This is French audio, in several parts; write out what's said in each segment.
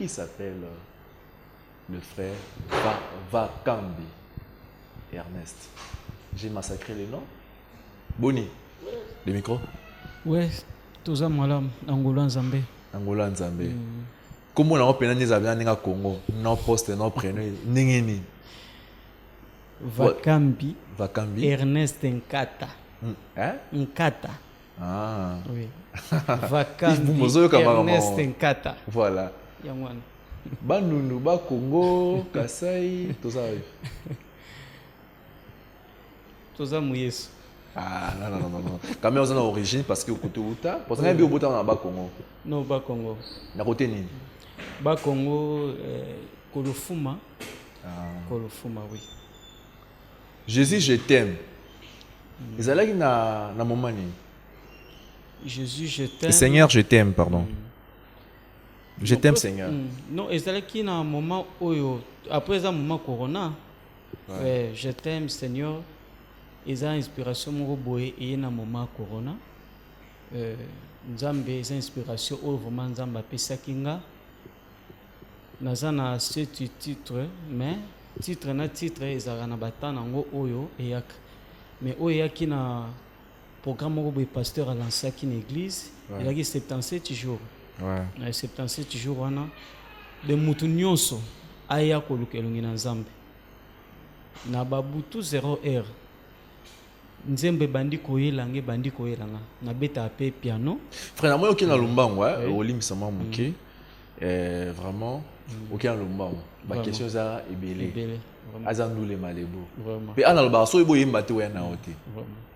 Il s'appelle le frère Vakambi Ernest. J'ai massacré les noms. Boni, le micro. Ouais, tout ça, moi, Angola Nzambé. Angola Nzambé. Comment on a appelé les Aviens Congo? Non poste, non prénom. Ningeni. Vakambi. Vakambi. Ernest Nkata. Hein? Nkata. Ah. Oui. Vakambi. Ernest Nkata. Voilà. Yangwan. Banunu, ba Congo, Kasai, tout ça. Tout ça, Mouyes. Ah, non. Quand même, on a l'origine parce que au côté Outa, parce qu'on a bien au bout dans Bas Congo. Non, Bas Congo. Na côté ni. Bas Congo, Kolofuma. Ah. Kolofuma, oui. Jésus, je t'aime. Ils allaient na moment ni. Jésus, je t'aime. Seigneur, je t'aime, pardon. Je t'aime, Seigneur. Non, ils allaient qui na un moment où après un moment Corona. Ouais. Je t'aime, Seigneur. Ils ont inspiration mon boy et na moment Corona. Nzambe ils ont inspiration au vraiment Nzamba pesa kinga. Nazana ce titre mais titre ezara na batana ngo oyo eyak. Mais oyaki na programme au pasteur a lancé à une église. Il a dit 77 jours. Ouais. 77 jours wana de mutu nyonso aya ko lukelungi na Nzambe. Na babutu 0 heure. Nzembe bandi koyelange bandi koyelanga na beta pe piano frère moi OK na lumbango olimisa mwa muke vraiment OK na lumbango ba question za ebele azandule malebo pe ana loba so ebo yemba te na hote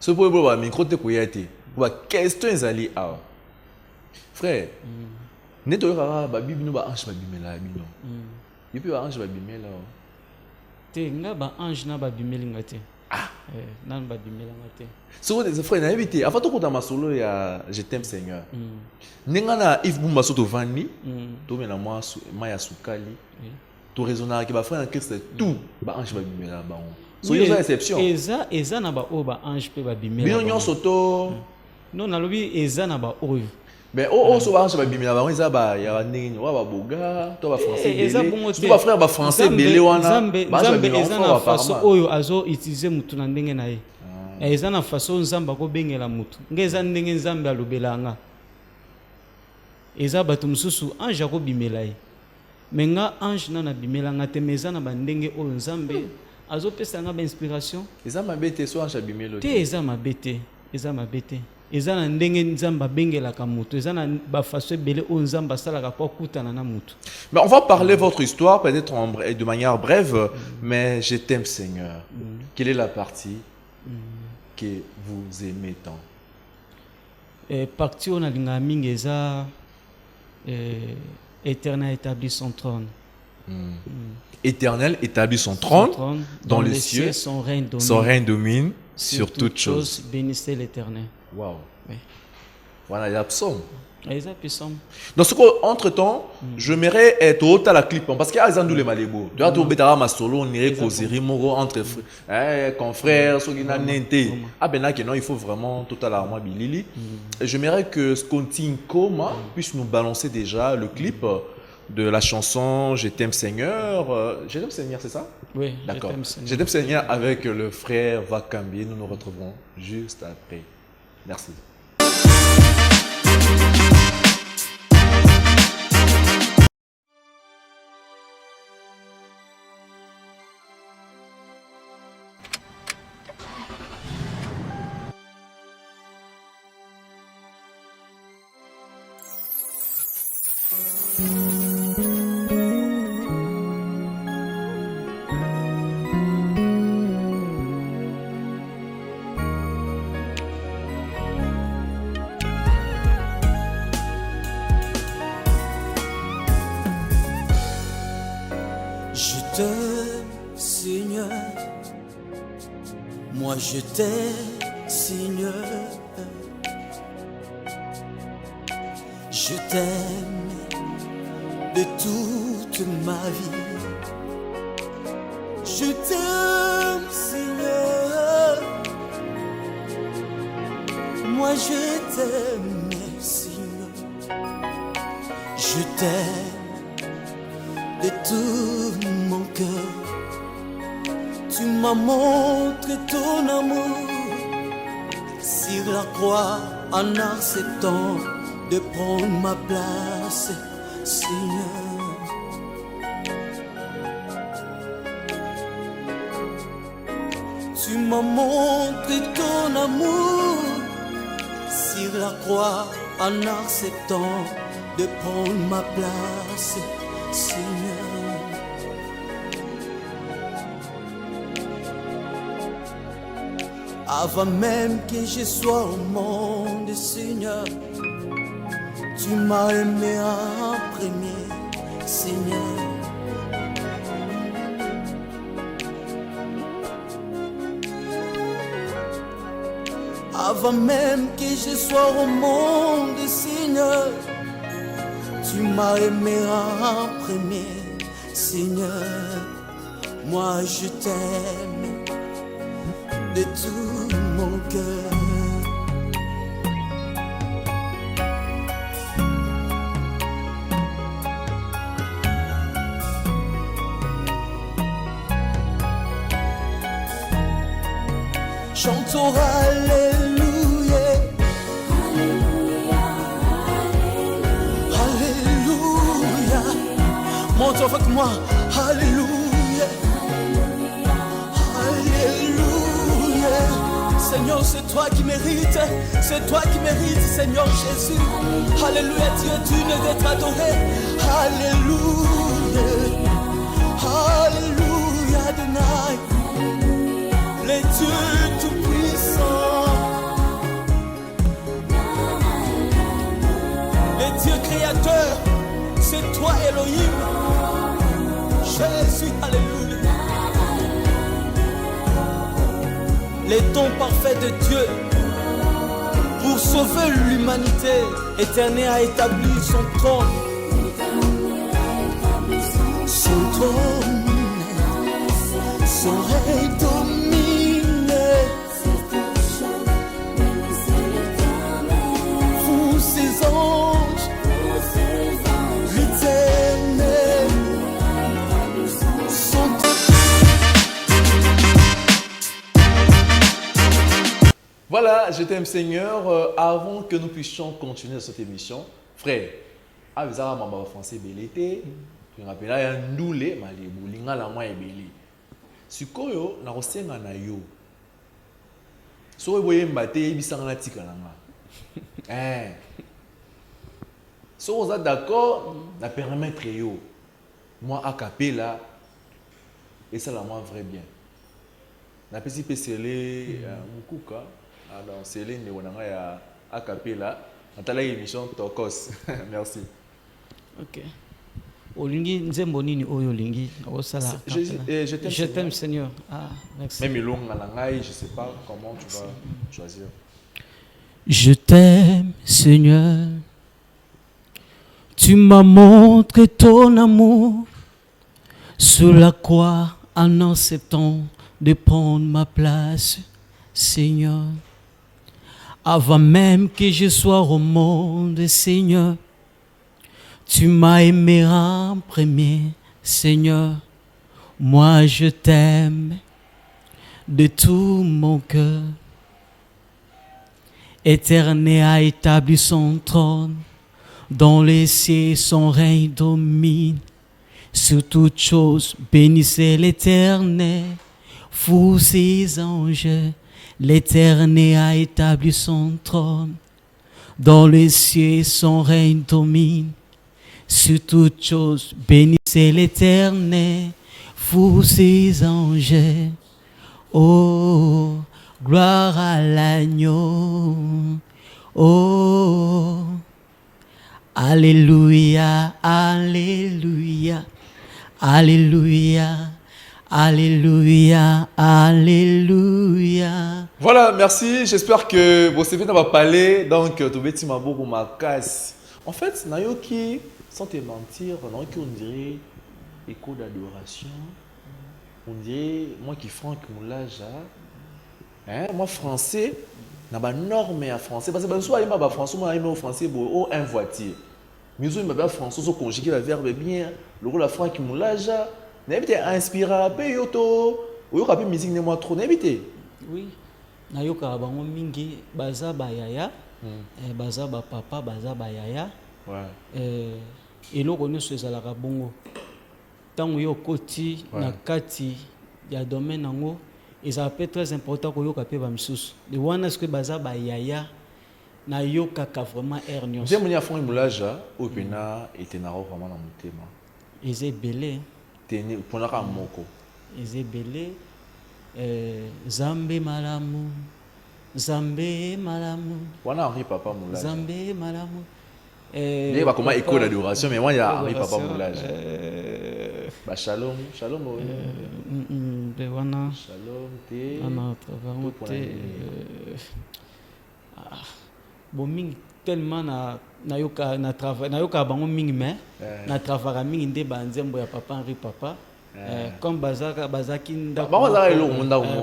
so ebo ba micro te koyate ba question ezali a frère neto yaka ba bibi no ba ange ba bimela bino yepi ba ange ba bimela te nga ba ange na ba bimeli ngate nan ba bimela ngate so des frères na éviter avant to kota masolo ya je t'aime Seigneur ninga na Yves Bumba soto vandi to mena moi maya sukali to raisonner que ba frère en Christ tout ba ange ba bimela ba on so yo za exception eza na ba o ba ange pe ba bimela bino nyonso to non na lobi eza na ba oyo mais so ba ange ba bimela ba eza ba ya ndenge wa ba boga to ba français belé to ba frère ba français belé wana Nzambe eza na façon oyo azo utiliser mutu na ndenge na ye eza na façon Nzamba ko bengela mutu ngeza ndenge Nzambe alobelanga eza bato mususu ange ko bimela ye menga ange na bimela ngate meza na bandenge oyo Nzambe azo pesa nga ba inspiration eza mabete so ange bimelo te eza mabete eza na ndenge Nzamba bengelaka mutu eza na ba façon belé o Nzamba salaka po kutana na mutu. Mais on va parler votre histoire peut-être de manière brève mais je t'aime Seigneur. Quelle est la partie que vous aimez tant? Partie on a linga mingi eza Éternel établit son trône. Éternel établit son trône dans les cieux, son règne domine sur toutes choses. Bénissez l'Éternel. Wow. Oui. Voilà, il y a psaume. Donc, ce qu'entre-temps, j'aimerais être au à la clip parce qu'il y a des andoules malébos. Tu as tout bétara ma solo, on irait causer moro entre confrères, ceux qui n'ont n'été. Ah ben là, non, il faut vraiment tout à la moi bilili. J'aimerais que Scontin Coma puisse nous balancer déjà le clip de la chanson Je t'aime Seigneur. Je t'aime Seigneur, c'est ça? Oui. D'accord. Je t'aime Seigneur avec le frère Vakambi. Nous nous retrouvons juste après. Merci. Je t'aime, Seigneur. Moi je t'aime, Seigneur. Je t'aime de toute ma vie. Je t'aime, Seigneur. Moi je t'aime, Seigneur. Je t'aime de tout mon cœur. Tu m'as montré ton amour sur la croix en acceptant de prendre ma place, Seigneur. Tu m'as montré ton amour sur la croix en acceptant de prendre ma place, Seigneur. Avant même que je sois au monde, Seigneur, tu m'as aimé en premier, Seigneur. Avant même que je sois au monde, Seigneur, tu m'as aimé en premier, Seigneur. Moi je t'aime de tout mon cœur. Chantons Alléluia, Alléluia. Monte avec moi, Alléluia, Alléluia. Seigneur, c'est toi qui mérites, c'est toi qui mérites, Seigneur Jésus. Alléluia, tu es digne d'être adoré. Alléluia, Alléluia, Adonai. Les dieux tout-puissants, les dieux créateurs, c'est toi Elohim, Jésus, alléluia. Les dons parfaits de Dieu pour sauver l'humanité, Éternel a établi son trône, son trône, son règne domine. Voilà, je t'aime Seigneur. Avant que nous puissions continuer cette émission, frère, avec ça, je français belité. Je rappelle là, il y a un doulé, mais les boulinga la moi est belé. Si koyo na rosenga na yo, so eboye mbate ibisanga na tika nanga. So vous êtes d'accord, na permettre yo, moi a capella et ça la moi vrai bien. Na pesi pesele mukuka. Alors, c'est l'une des a capella. Natala émission Tokos. Merci. Ok. Olingi nzembonini oyolingi osala. Je t'aime Seigneur. Ah, merci. Même longa langai, je sais pas comment tu vas choisir. Je t'aime Seigneur. Tu m'as montré ton amour sur la croix en acceptant de prendre ma place, Seigneur. Avant même que je sois au monde, Seigneur, tu m'as aimé en premier, Seigneur. Moi je t'aime de tout mon cœur. Éternel a établi son trône, dans les cieux son règne domine. Sur toute chose, bénissez l'Éternel, vous ses anges. L'Éternel a établi son trône, dans les cieux son règne domine. Sur toute chose, bénissez l'Éternel, vous ses anges. Oh, gloire à l'agneau. Oh, alléluia, alléluia, alléluia. Alléluia, alléluia. Voilà, merci. J'espère que vous savez n'a pas parlé. Donc, tu veux dire pour ma casse. En fait, Nayoki, sans te mentir, Nayoki, on dirait écho d'adoration. On dirait, moi qui Franck Moulaja, moi français, n'a pas norme à français. Parce que soit il m'a pas français, moi il m'a français, oh, un voiture. Mais il m'a pas français, so conjuguer le verbe bien, le rôle de Franck Moulaja n'habite inspira pe yoto ou yo musique ne moi trop n'habite. Oui. Nayoka bango mingi baza ba yaya baza ba papa baza ba yaya eloko nyonso ezalaka bongo ntango yo koti na kati ya domaine yango ezala pe très important koyoka mpe bamisusu de wana soki baza ba yaya nayokaka vraiment air nyonso nzembo ni Franck Moulaja oyo mpena etenaka vraiment na motema eza ebele mponaka moko eza ebele Zambe malamu Zambe malamu wana Henri Papa Moulaja Zambe malamu il va comment écho d'adoration mais moi il y a Henri Papa Moulaja ba shalom de wana shalom te ana travailler bon mingi tellement na yoka bango mingi mais na travailler mingi nde banzembo ya papa Henri Papa comme bazaki ndako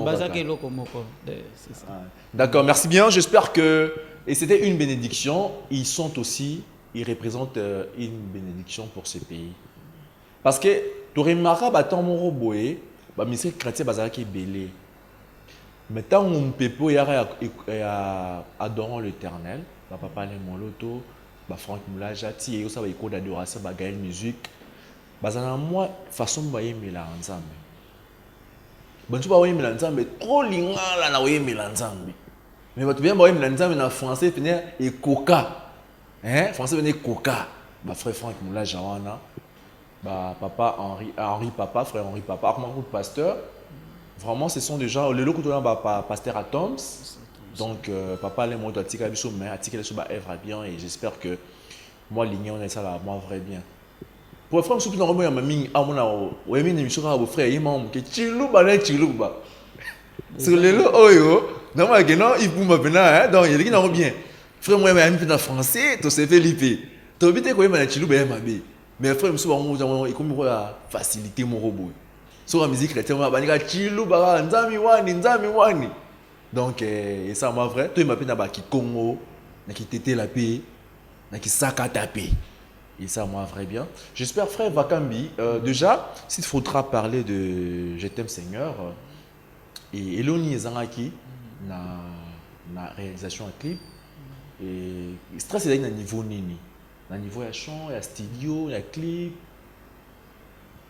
bazaki loko moko c'est ça. D'accord, merci bien. J'espère que et c'était une bénédiction, ils représentent une bénédiction pour ce pays. Parce que tu remarqueras batant mon roboé, ba monsieur chrétien bazaki belé. Mais tant on pepo ya adorant l'Éternel, ba papa les moloto, ba Franck Moulaja ti et ça ba iko d'adoration ba gaël musique. Bazana moi façon ba yemela nzambe. Bantu ba yemela nzambe trop lingala na yemela nzambe. Mais batu bien ba yemela nzambe na français venir et coca. Français venir coca. Ba frère Franck Moulaja wana. Ba papa Henri Papa, frère Henri Papa, comme pasteur. Vraiment ce sont des gens le loco ba pasteur à Toms. Donc papa les moto atika biso mais atika sur ba œuvre bien et j'espère que moi l'ignon est ça là moi vrai bien. Pour frère soupi na romo ya mami amona o yemi ni mishoka bo frère yema mo ke chiluba na chiluba. Sur le lo oyo, na ma ke non il buma bena donc il est na bien. Frère moi yemi fait en français, to se Felipe. To bité ko yema na chiluba yema be. Mais frère mso bango il comme la facilité mon robot. Sur la musique chrétienne ba nika chiluba nzami wani. Donc et ça moi vrai, toi il m'appelle na ba ki Congo, na ki tété la paix, na ki saka tapé. Et ça, moi, vrai bien. J'espère, frère Vakambi, déjà, s'il faudra parler de Je t'aime Seigneur, et Eloni Zangaki, na réalisation de clip, et stress est à niveau nini. Na niveau ya chant, ya studio, ya clip,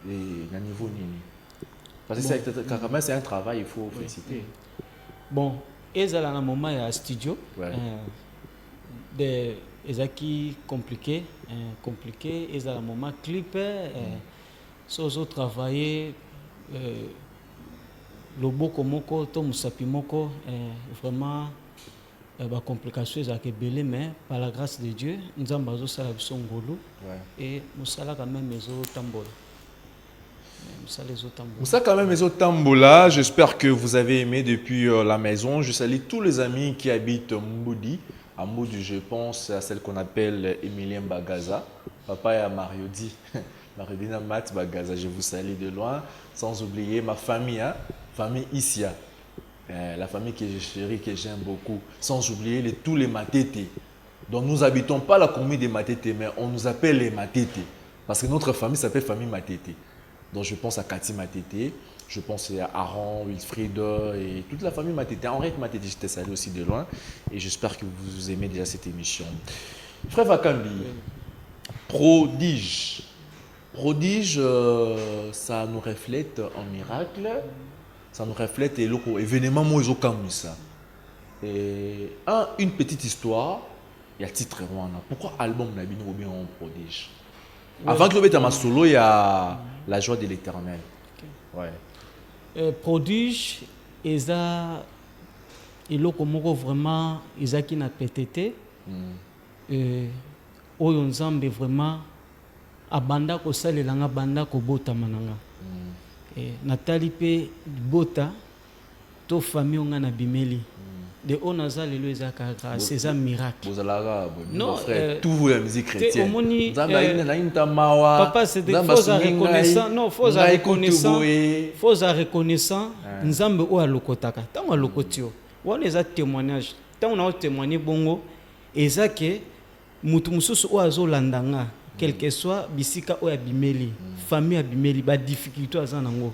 et na niveau nini. Parce que bon, c'est un travail, il faut féliciter. Bon, et ça, dans le moment, il y a un studio. Ouais. Ezaki compliqué et à un moment clip sans travailler le boko moko to musapi moko vraiment ba complication ezaki belé mais par la grâce de Dieu nous avons bazo sala biso ngolu et musala quand même ezo tambola. Ça quand même les tambola, j'espère que vous avez aimé depuis la maison. Je salue tous les amis qui habitent Mboudi. À Moudi, je pense à celle qu'on appelle Emilien Bagaza. Papa et à Mariodi. Mariodina Mat Bagaza, je vous salue de loin. Sans oublier ma famille, famille Issia. La famille que je chéris, que j'aime beaucoup. Sans oublier tous les Matete. Donc nous n'habitons pas la commune des Matete, mais on nous appelle les Matete. Parce que notre famille s'appelle famille Matete. Donc je pense à Cathy Matete. Je pense à Aaron, Wilfried et toute la famille Matete. Henriette Matete, je te salue aussi de loin. Et j'espère que vous aimez déjà cette émission. Frère Vakambi, prodige. Prodige, ça nous reflète un miracle. Ça nous reflète l'événement Moïse Kamoussa. Et une petite histoire, il y a titre Rwanda. Pourquoi album Nabino ou bien en prodige? Avant que le solo, il y a La joie de l'Éternel. Ouais. Prodige, eza iloko moko vraiment ezaki na PTT. Oyo nzambe vraiment abanda ko salelanga banda ko bota mananga. Natali pe bota to famille nga na bimeli. De onaza lelo ezaka c'est un miracle. Non, frère, tout la musique chrétienne. Papa, c'est des fausses reconnaissants. Non, fausses reconnaissants. Fausses reconnaissants. Nzambe o alokotaka. Tant alokotio. On les a témoignages. Tant on a témoigné bongo ezake mutu mususu o azolandanga. quel que soit bisika o abimeli famille abimeli ba difficulté azanango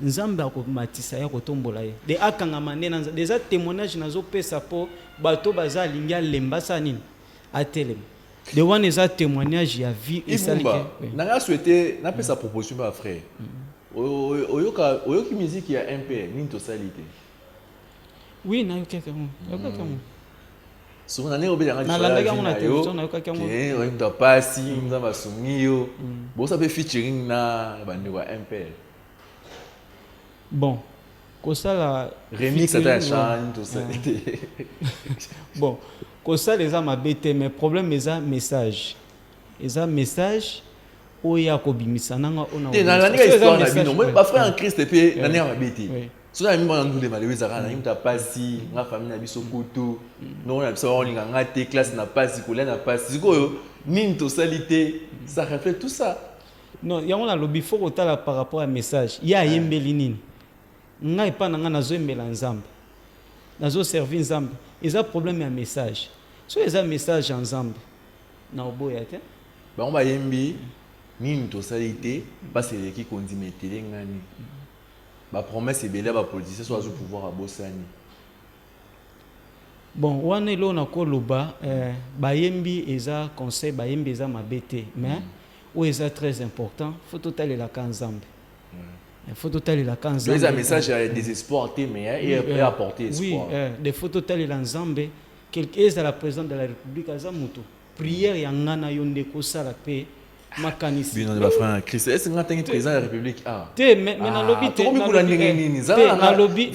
nzambe akomatisa ya kotombola ye de akanga manena déjà témoignage nazo pesa po bato baza lingia lembasa nini atelem de wana eza témoignage ya vie et ça nanga souhaité na pesa proposition ba frère oyoki musique ya MPR nini to salité oui na yoka souvent nane obé yanga nalandaki yango na télévision nayokaki yango oyo pasi nzambe asungi yo bosa pe featuring na bandeko ya MPR bon kosala remix ata ya chant tout ça bon kosala eza mabe te mais problème eza message oyo akobimisa nanga ona te nalandika histoire na bino moi ba frère en Christ pe nane ya mabe te soki mimi wana ndule malewe ezaka na imta pasi nga famille na biso kutu non na biso olinga nga te classe na pasi kolia na pasi sikoyo nini tosali te ça reflète tout ça non yango na lobi faut kotala par rapport à message ya yembeli nini nga epa na nga nazoyembela nzambe nazoservi nzambe eza problème ya message so eza message ya nzambe na oboya te bango bayembi nini tosali te mpasi eleki kondimetele ngani ba promesse ebele ba politicien so azo pouvoir à bosani bon wana elo na koloba bayembi eza conseil bayembi eza mabete mais o eza très important faut totaler la kanzambe faut totaler la kanzambe les message ya désespoir te mais et apporter espoir oui des faut totaler la nzambe quelque est à la présidente de la République azamuto prière ya ngana yonde ko sala pe makanisi bino de ba frère Christ est-ce que ngata président de la République te mais na lobby te na lobby nini na lobby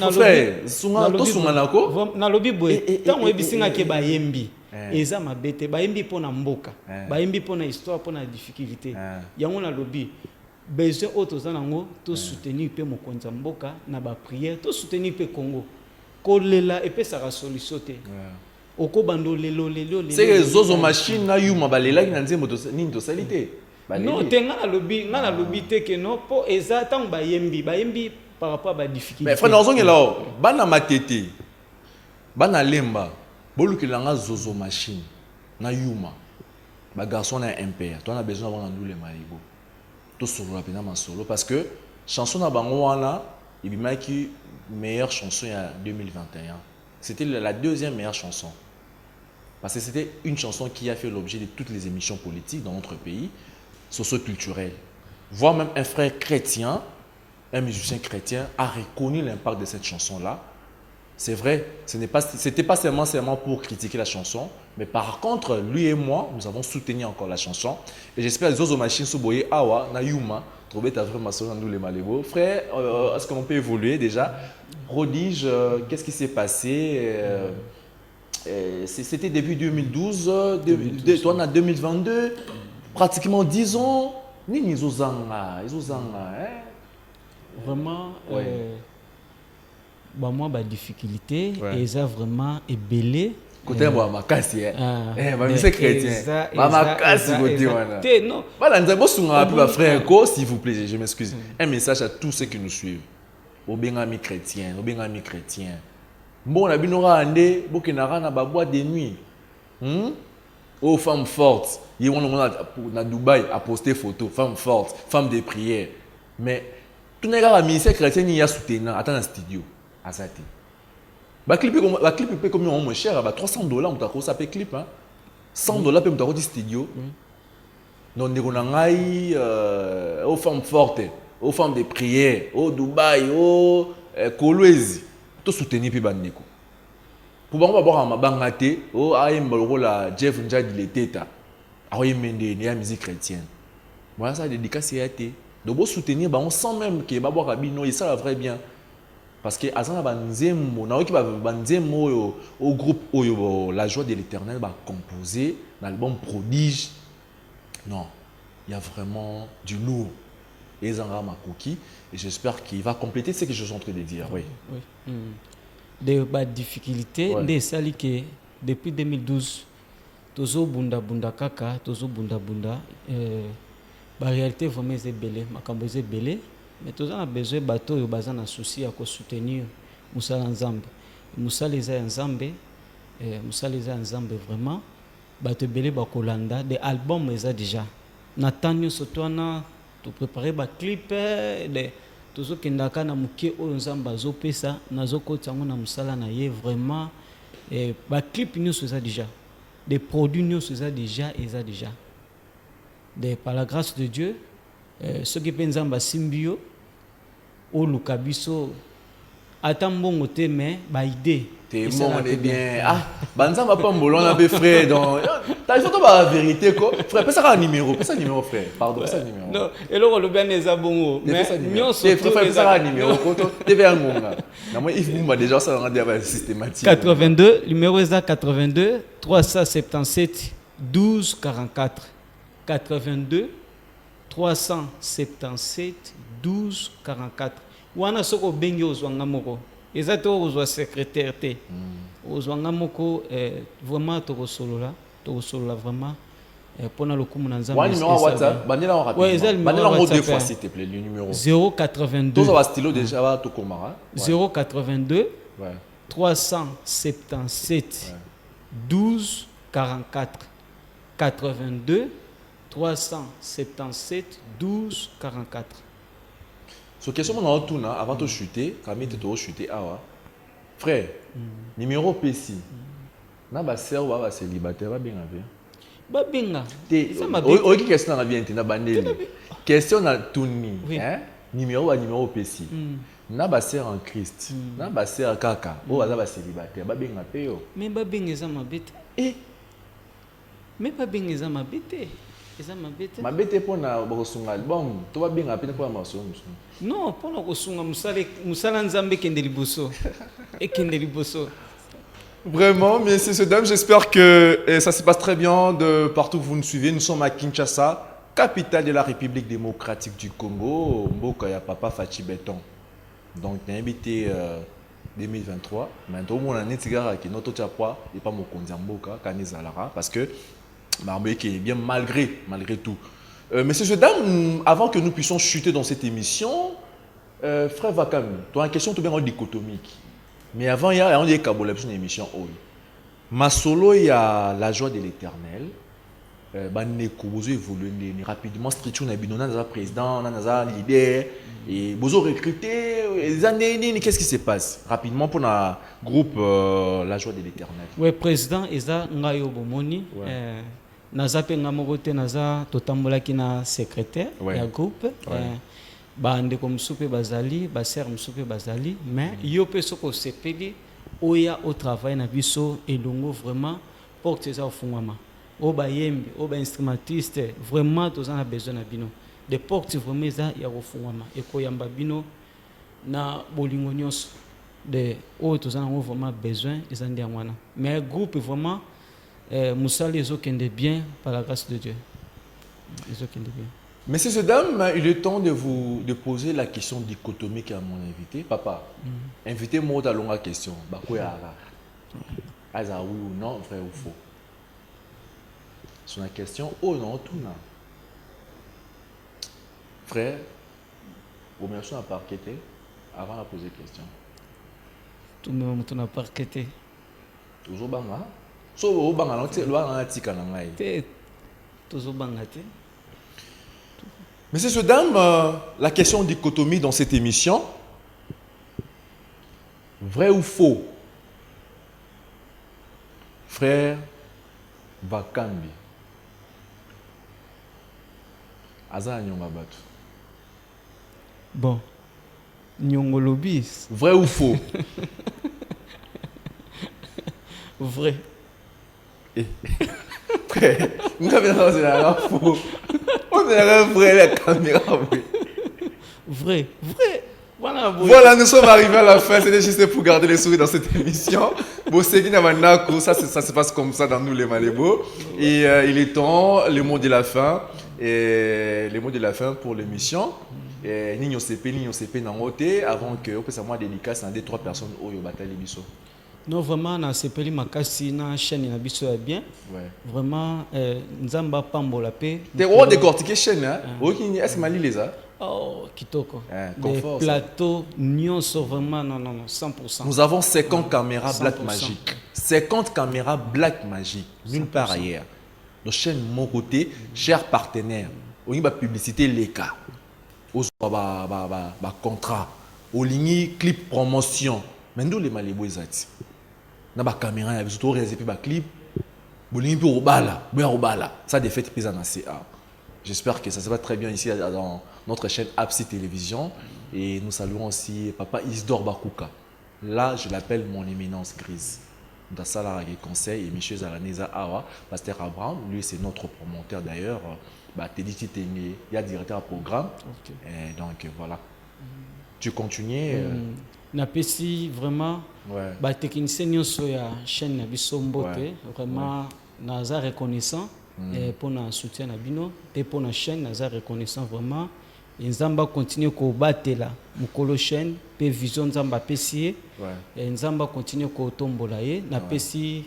sunga to sunga nako na lobby boy tango ebisinga ke bayembi eza mabete bayembi pona mboka bayembi pona histoire pona difficulté yango na lobby besoin autres zanango to soutenir pe mokonza mboka na ba prière to soutenir pe Congo kolela et pe sa solution te oko bando lelo c'est que zozo machine na yuma balela ki na nzembo to nini to salité non te nga na lobby te que non po eza tant bayembi par rapport à ba difficulté mais frère nozongela bana matete bana lemba bolukela nga zozo machine na yuma ba garçon na MPR toi on a besoin d'avoir ndule malibo to solo pena masolo parce que chanson na bango wana ibimaki meilleure chanson ya 2021 c'était la deuxième meilleure chanson parce que c'était une chanson qui a fait l'objet de toutes les émissions politiques dans notre pays socio-culturelles. Voire même un frère chrétien, un musicien chrétien a reconnu l'impact de cette chanson-là. C'est vrai, c'était pas seulement pour critiquer la chanson, mais par contre, lui et moi, nous avons soutenu encore la chanson. Et j'espère que les autres machines Soboye Awa, Nayuma, trouver ta vraie maçon dans les Malébo. Frère, est-ce qu'on peut évoluer déjà? Prodige, qu'est-ce qui s'est passé? C'était depuis 2012, toi on a 2022, pratiquement 10 ans. Ni vraiment, moi, ma difficulté, et ça vraiment est belé. Côté moi, ma casse, c'est chrétien. Ma casse, côté moi. Non. Voilà, nous avons un frère, s'il vous plaît, je m'excuse. Un message à tous ceux qui nous suivent. Au bengami chrétien, bon la binora ande bokenara na ba boîte de nuit. Aux femmes fortes, ils vont na Dubaï à poster photo, femmes fortes, femmes de prière. Mais tout n'est pas ministère chrétien ni ya soutenant attends dans studio azati. Ba clip comme moins cher, ba $300 on t'a ça peut clip hein. $100 peut on t'a studio. Non ndeko na ngai aux femmes fortes, aux femmes de prière, au Dubaï, au Kolwezi. To soutenir pe bandeko pour bango ba mabanga te o ayemba lokola Jeff Njadi le teta aoyemende ne ya musique chrétienne voilà ça dédicace ya te donc bo soutenir bango sans même que ba boka bino et ça va vrai bien parce que azana banzembo na oki ba banzembo au groupe oyo la joie de l'Éternel ba composer l'album Prodige non il y a vraiment du lourd et Zanga Makoki et j'espère qu'il va compléter ce que je suis en train de dire. Oui. Des difficultés, des sali que depuis 2012, tozo bunda kaka, tozo bunda. La réalité vraiment c'est belé, makambo c'est belé, mais tozo a besoin bateau yo bazan na souci à soutenir musala nzambe. Musala eza nzambe, musala eza nzambe vraiment. Bateau belé bakolanda des albums eza déjà. Natanio Sotwana, tu préparer ba clip de tozo kendaka na muke oyo nzamba zo pesa nazo kotango na musala na ye vraiment ba clip nous ça déjà des produits nous ça déjà par la grâce de Dieu ce qui penzamba simbio o lukabiso atambongo te mais ba idée t'es bon on est bien ah banzamba pas mbolo on a be frère donc t'as surtout la vérité quoi frère pesa un numéro frère pardon ça numéro non et le le bien les abongo mais nyonso frère pesa un numéro ko TV ngonga na moi il faut déjà ça on a systématique 82 numéro est 82 377 12 44 82 377 12 44 wana soko bengi ozwanga moko ezate ozwa secrétaire te ozwanga moko vraiment tokosolola vraiment pona lokumu na nzambe wani numéro WhatsApp bandela on rapide bandela on deux fois s'il te plaît le numéro 082 tous va stylo déjà va to komara 082 ouais 377 12 44 82 377 12 44. So question on a tout na avant de chuter, quand tu dois chuter awa. Frère, numéro PC. Na ba sœur wa célibataire ba bien avec. Ba binga. Ça m'a bien. O qui question na bien na bandeli. Question na tuni, hein? Numéro PC. Na ba sœur en Christ. Na ba sœur kaka. Bo ba célibataire ba binga pe yo. Mais ba binga ça m'a bête. Mais ba binga ça m'a bête. Ma bête pour na bosunga album to ba binga pe pour maso non pour na kosunga musala nzambe kende liboso et kende liboso. Vraiment, messieurs et dames, j'espère que ça se passe très bien de partout où vous nous suivez. Nous sommes à Kinshasa, capitale de la République démocratique du Congo. Mboka ya papa Fachi Béton. Donc on a invité 2023. Maintenant on a netigara qui notre tchapwa et pas mon konzamboka kanizalara parce que qui est bien malgré tout. Messieurs et dames, avant que nous puissions chuter dans cette émission, frère Vakam, tu as une question tout bien dichotomique. Mais avant, il y a une émission. Ma solo, il y a la joie de l'éternel. Vous évoluez rapidement. Structure, on a un président, on a un leader. Et vous recruté. Qu'est-ce qui se passe rapidement pour le groupe La joie de l'éternel? Oui, président, Eza Ngayo Bomoni. Nazape Ngamogote Naza Totambola qui na secrétaire du groupe. Ndeko musupe bazali baser musupe bazali mais yo pe soko sepeli oya au travail na biso elongo vraiment porte za fungwama o ba yembi o ba instrumentiste vraiment tous en a besoin na bino de porte vraiment za ya fungwama e ko yamba bino na bolingo nyonso de o tous en vraiment besoin ezandi ngwana mais groupe vraiment musali ezokende bien par la grâce de Dieu ezokende bien. Messieurs et dames, il est temps de poser la question dichotomique à mon invité. Papa, invitez-moi à la longue question. Aza oui ou non, vrai ou faux? C'est une question, oh non, tout non. Frère, vous me laissez à parqueter avant de poser la question. Tout le monde a parqueté. Toujours banga? So banga non, c'est loin à tika nangai. Toujours banga te. Messieurs et dames, la question dichotomie dans cette émission, vrai ou faux? Frère Vakambi, Aza Nyonga Batu. Bon, Nyongo Lobis. Vrai ou faux? Vrai. Frère, nous avons faux. On est vrai la caméra. Vrai. Voilà, nous sommes arrivés à la fin. C'était juste pour garder les sourires dans cette émission. Ça se passe comme ça dans nous les Malébo. Et il est temps, le mot de la fin. Et le mot de la fin pour l'émission. Nino CP Nangote avant que on puisse avoir dédicace à 2-3 personnes au Yobata Libiso. Non, vraiment, na sepeli makasi na chaîne na biso ya bien. Ouais. Vraiment, nzamba pambola pe. T'es on décortiquer chaîne hein. Oki est-ce mali les a? Oh, kitoko. Confort. Les plateaux nyonso vraiment non 100%. Nous avons 50 caméras Black Magic. 50 caméras Black Magic nulle part ailleurs. Donc chaîne mon côté, cher partenaire, on y va publicité les cas, on va contrat, on ligne clip promotion, mais nous les malébos ils ont na ba caméra, il y a surtout réservé ba clip, on ligne pour obala, ça des fêtes prises en CA. J'espère que ça se va très bien ici dans notre chaîne Absi Télévision et nous saluons aussi Papa Isidore Bakuka. Là, je l'appelle mon éminence grise. Dans ça, là, il conseil et M. Zaraneza Awa, Pasteur Abraham, lui c'est notre promoteur d'ailleurs. Teddy Titengé, il y a directeur de programme. Okay. Et donc voilà. Tu continues n'a pas si vraiment technicien sur la chaîne Bisombote, vraiment naza reconnaissant pour notre soutien à Bino et pour notre chaîne naza reconnaissant vraiment. Et Nzamba continue à battre là, mukolo chaîne, pe vision Nzamba pesier, et Nzamba continue à tombola ye, na pesi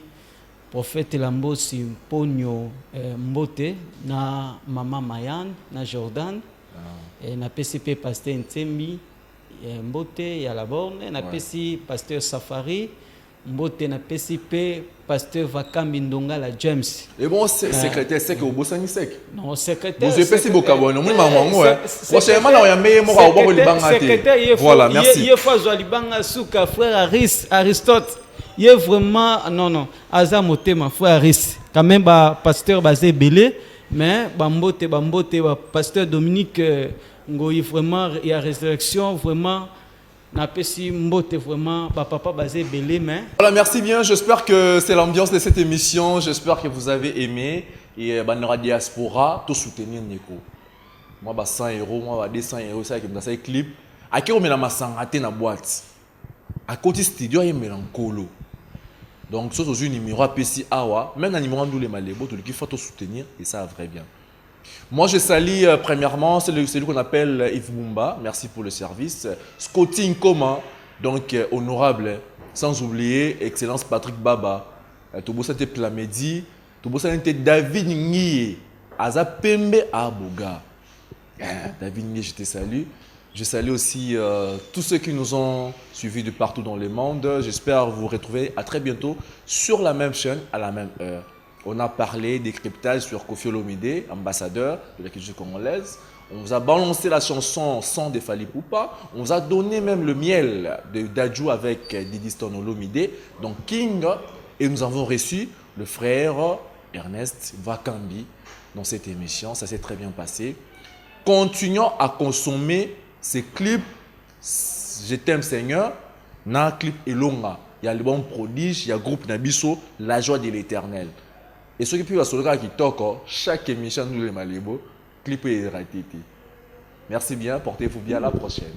prophète Lambosi Ponyo Mbote, na Mama Mayan, na Jordan, et na pesi pe pasteur Ntembi Mbote ya la borne, na pesi pasteur Safari Mbote, na pesi pe pasteur Vakambi Ndonga la James. Et bon, secrétaire sec au Bossani sec. Non, secrétaire. Vous avez beaucoup de bon, prochainement, on y a meilleur mot à Obo Libanga. Voilà, merci. Il faut jouer Libanga Souka, frère Aristote. Il est vraiment, non, Azamotema, frère Aris. Quand même, pasteur basé Belé, mais Bambote, pasteur Dominique Ngoyi, vraiment, il y a résurrection, vraiment. Voilà, merci bien. J'espère que c'est l'ambiance de cette émission. J'espère que vous avez aimé. Et Bandera Diaspora, tout soutenir Neko. Moi, 100 €, moi, 200 €, ça qui me donne clip. À qui on met la masse en la boîte. À côté studio, il met en colo. Donc, ce sont un numéro à PC Awa. Même un numéro d'où les malébos, tout le qui faut tout soutenir. Et ça, vrai bien. Moi, je salue premièrement celui qu'on appelle Yves Bumba. Merci pour le service. Scotty Nkoma, donc honorable. Sans oublier, Excellence Patrick Baba. Tobosa te Plamedi. Tobosa te David Nye. Aza Pembe Aboga. David Nye, je te salue. Je salue aussi tous ceux qui nous ont suivis de partout dans le monde. J'espère vous retrouver à très bientôt sur la même chaîne, à la même heure. On a parlé des cryptages sur Koffi Olomide, ambassadeur de la culture congolaise. On vous a balancé la chanson Sans de Fally Ipupa. On vous a donné même le miel de Dadju avec Didi Stone Olomide, donc King. Et nous avons reçu le frère Ernest Vakambi dans cette émission. Ça s'est très bien passé. Continuons à consommer ces clips. Je t'aime Seigneur. Na clip Elonga. Il y a le bon prodige, il y a le groupe Nabiso, la joie de l'éternel. Et ceux qui peuvent assurer qui toquent, chaque émission nous les malibos, clip est raté. Merci bien, portez-vous bien, à la prochaine.